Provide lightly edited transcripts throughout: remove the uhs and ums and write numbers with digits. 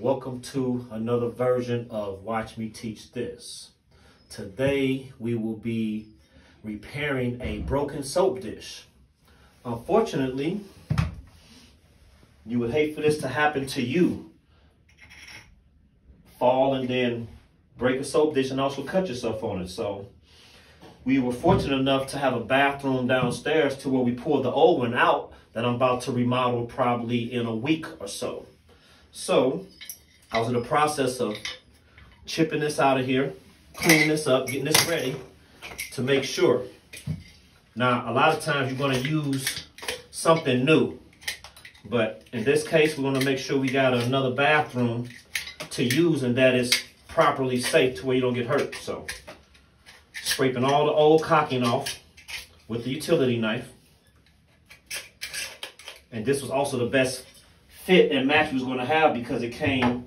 Welcome to another version of Watch Me Teach This. Today we will be repairing a broken soap dish. Unfortunately, you would hate for this to happen to you. Fall and then break a soap dish and also cut yourself on it. So we were fortunate enough to have a bathroom downstairs to where we pulled the old one out that I'm about to remodel probably in a week or so. So I was in the process of chipping this out of here, cleaning this up, getting this ready to make sure. Now, a lot of times you're going to use something new, but in this case, we're going to make sure we got another bathroom to use and that is properly safe to where you don't get hurt. So, scraping all the old caulking off with the utility knife. And this was also the best fit and match we was going to have because it came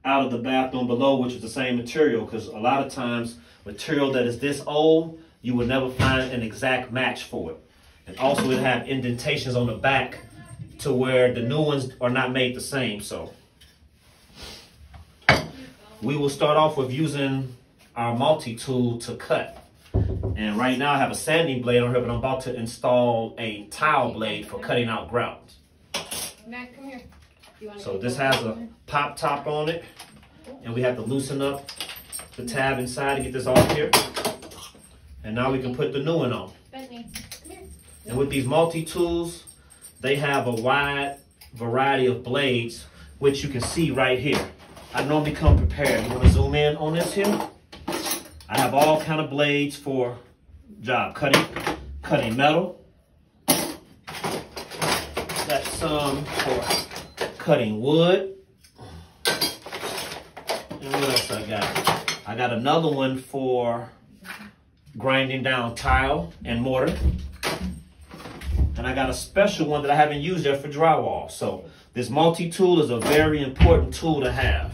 out of the bathroom below, which is the same material, because a lot of times material that is this old, you will never find an exact match for it. And also it had indentations on the back to where the new ones are not made the same. So we will start off with using our multi-tool to cut. And right now I have a sanding blade on here, but I'm about to install a tile blade for cutting out grout. Matt, come here. So this has a pop top on it, and we have to loosen up the tab inside to get this off here. And now we can put the new one on. And with these multi-tools, they have a wide variety of blades, which you can see right here. I normally come prepared. You want to zoom in on this here? I have all kind of blades for job cutting metal. Got some for cutting wood. And what else I got? I got another one for grinding down tile and mortar. And I got a special one that I haven't used yet for drywall. So this multi-tool is a very important tool to have.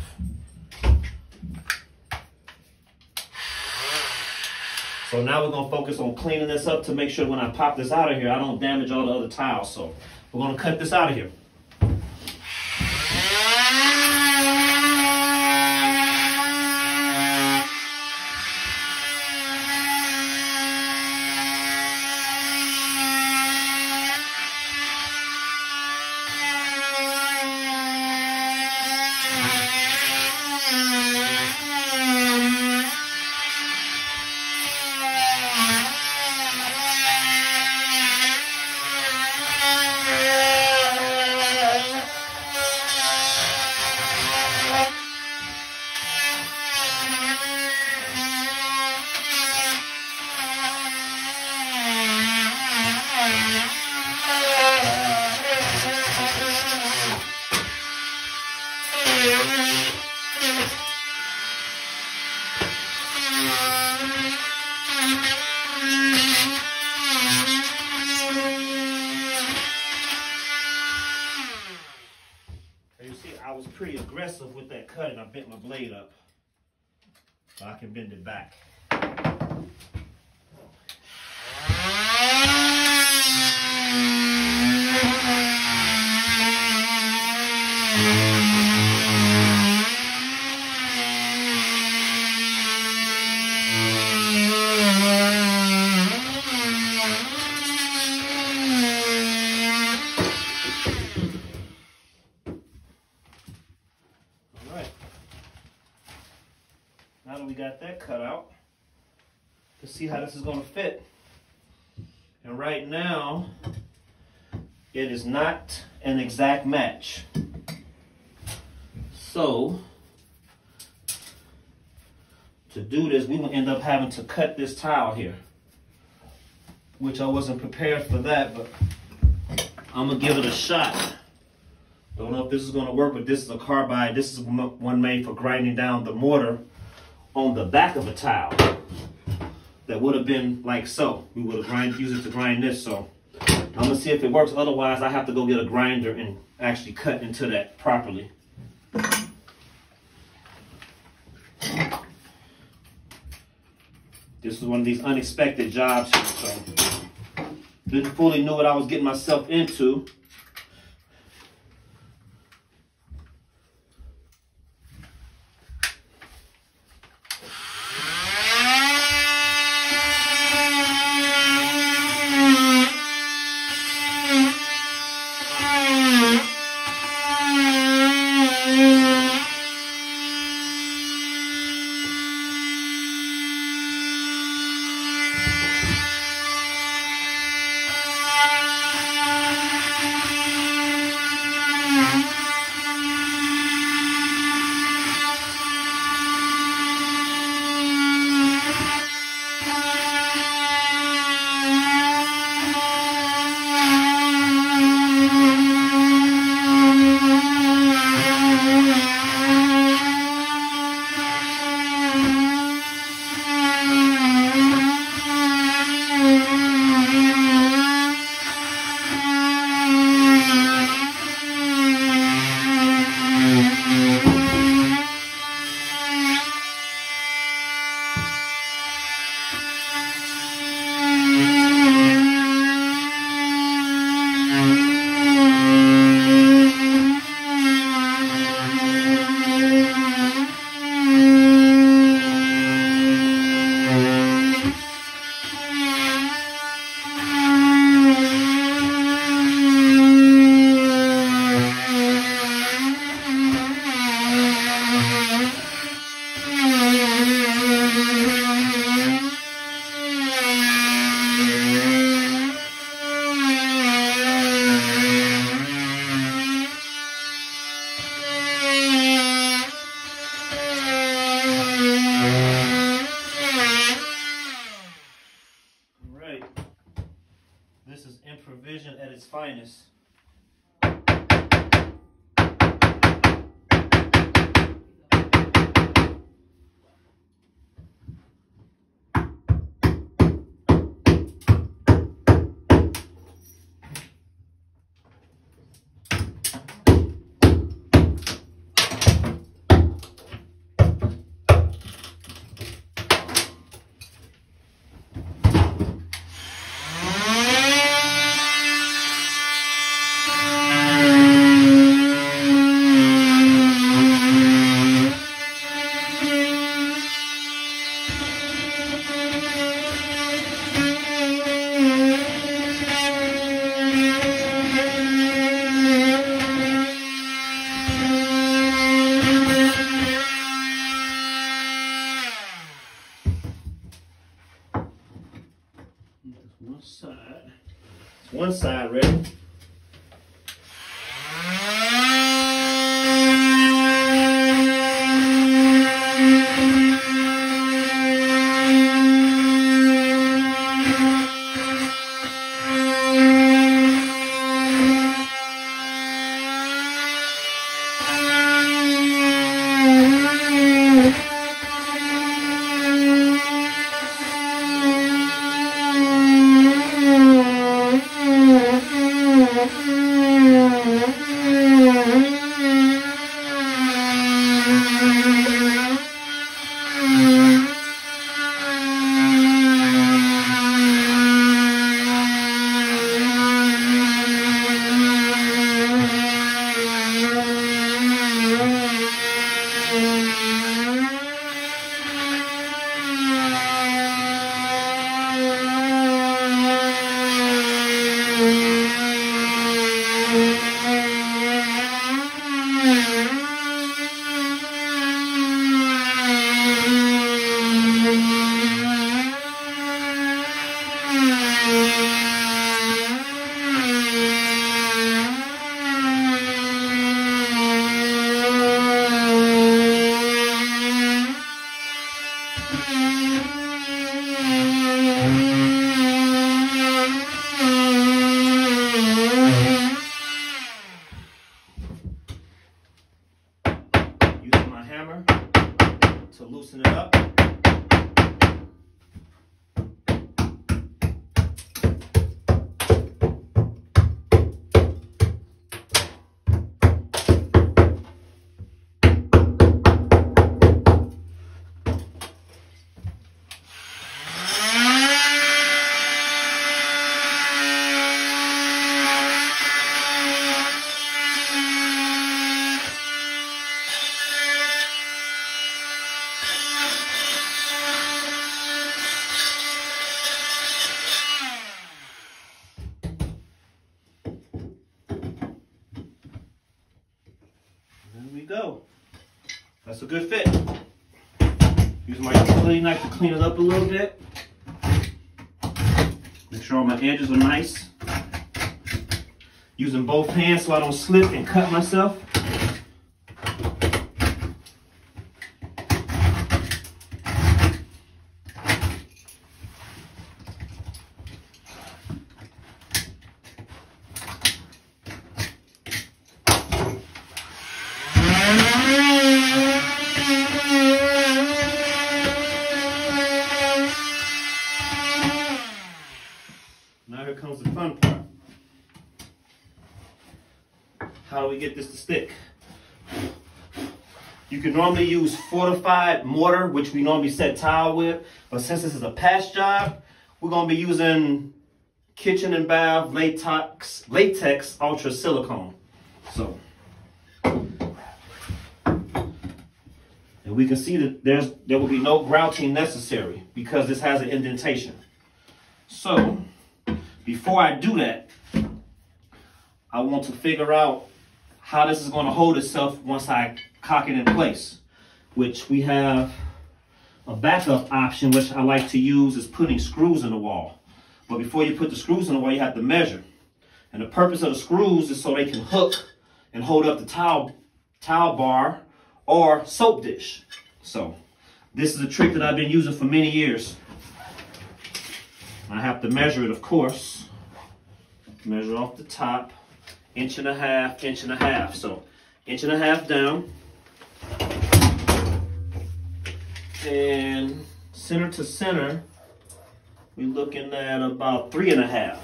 So now we're going to focus on cleaning this up to make sure when I pop this out of here, I don't damage all the other tiles. So we're going to cut this out of here. You see, I was pretty aggressive with that cut and I bent my blade up, so I can bend it back. Now that we got that cut out, let's see how this is going to fit. And right now, it is not an exact match. So, to do this, we will end up having to cut this tile here, which I wasn't prepared for that, but I'm going to give it a shot. Don't know if this is going to work, but this is a carbide. This is one made for grinding down the mortar on the back of a tile. That would have been like so. We would have used it to grind this. So I'm going to see if it works. Otherwise, I have to go get a grinder and actually cut into that properly. This was one of these unexpected jobs here, so didn't fully know what I was getting myself into. finest. One side ready. To loosen it up. Go. That's a good fit. Use my utility knife to clean it up a little bit. Make sure all my edges are nice. Using both hands so I don't slip and cut myself. Now here comes the fun part. How do we get this to stick? You can normally use fortified mortar, which we normally set tile with, but since this is a patch job, we're going to be using Kitchen and Bath latex ultra silicone. So, and we can see that there will be no grouting necessary because this has an indentation. So, before I do that, I want to figure out how this is going to hold itself once I cock it in place, which we have a backup option, which I like to use, is putting screws in the wall. But before you put the screws in the wall, you have to measure. And the purpose of the screws is so they can hook and hold up the towel bar or soap dish. So this is a trick that I've been using for many years. I have to measure it, of course. Measure off the top, 1.5 inches, 1.5 inches. So 1.5 inches down. And center to center, we're looking at about 3.5 inches.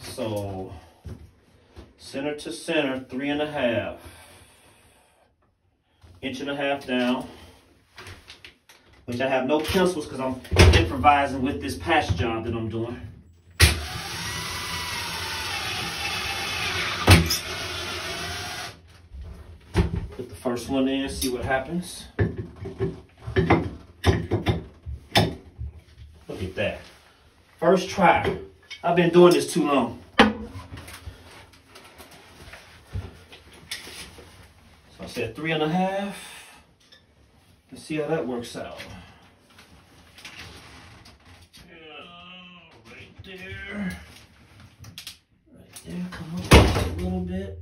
So center to center, 3.5 inches, 1.5 inches down. Which I have no pencils because I'm improvising with this patch job that I'm doing. Put the first one in, see what happens. Look at that. First try. I've been doing this too long. So I said 3.5. Let's see how that works out. Right there. Right there. Come up a little bit.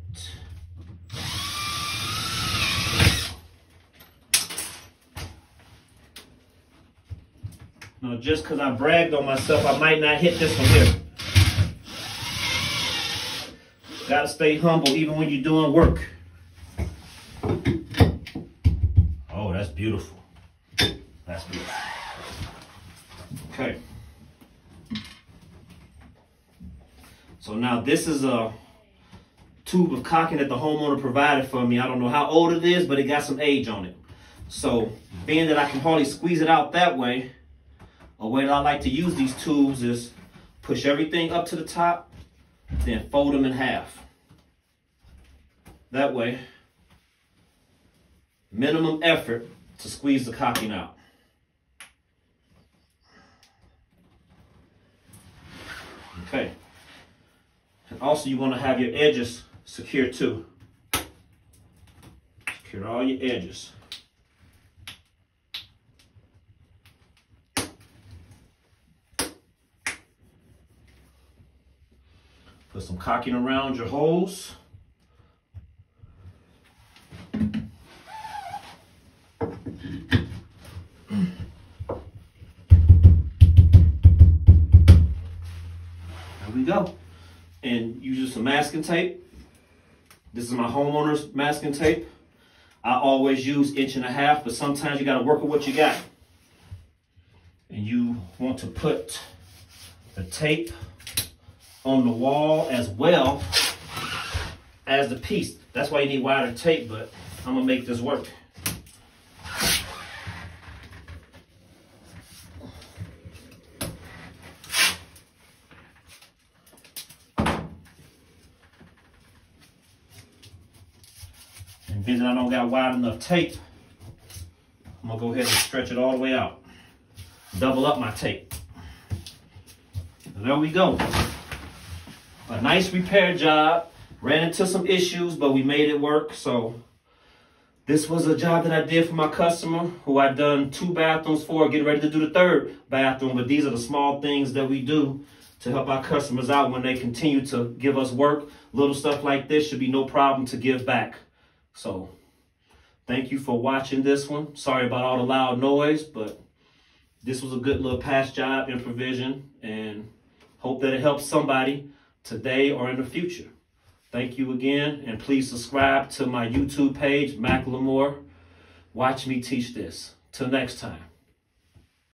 Now, just because I bragged on myself, I might not hit this one here. Gotta stay humble even when you're doing work. Oh, that's beautiful. That's beautiful. Okay. So now this is a tube of caulking that the homeowner provided for me. I don't know how old it is, but it got some age on it. So being that I can hardly squeeze it out that way, a way that I like to use these tubes is push everything up to the top, then fold them in half. That way, minimum effort to squeeze the caulking out. Okay. And also you want to have your edges secure too. Secure all your edges. Put some caulking around your holes. There we go. And use some masking tape. This is my homeowner's masking tape. I always use 1.5 inches, but sometimes you got to work with what you got. And you want to put the tape on the wall as well as the piece. That's why you need wider tape, but I'm gonna make this work. And being that I don't got wide enough tape, I'm gonna go ahead and stretch it all the way out. Double up my tape. And there we go. A nice repair job. Ran into some issues, but we made it work. So this was a job that I did for my customer who I'd done 2 bathrooms for, getting ready to do the 3rd bathroom. But these are the small things that we do to help our customers out when they continue to give us work. Little stuff like this should be no problem to give back. So thank you for watching this one. Sorry about all the loud noise, but this was a good little patch job in provision, and hope that it helps somebody today or in the future. Thank you again, and please subscribe to my YouTube page, Mac Lamore. Watch me teach this. Till next time.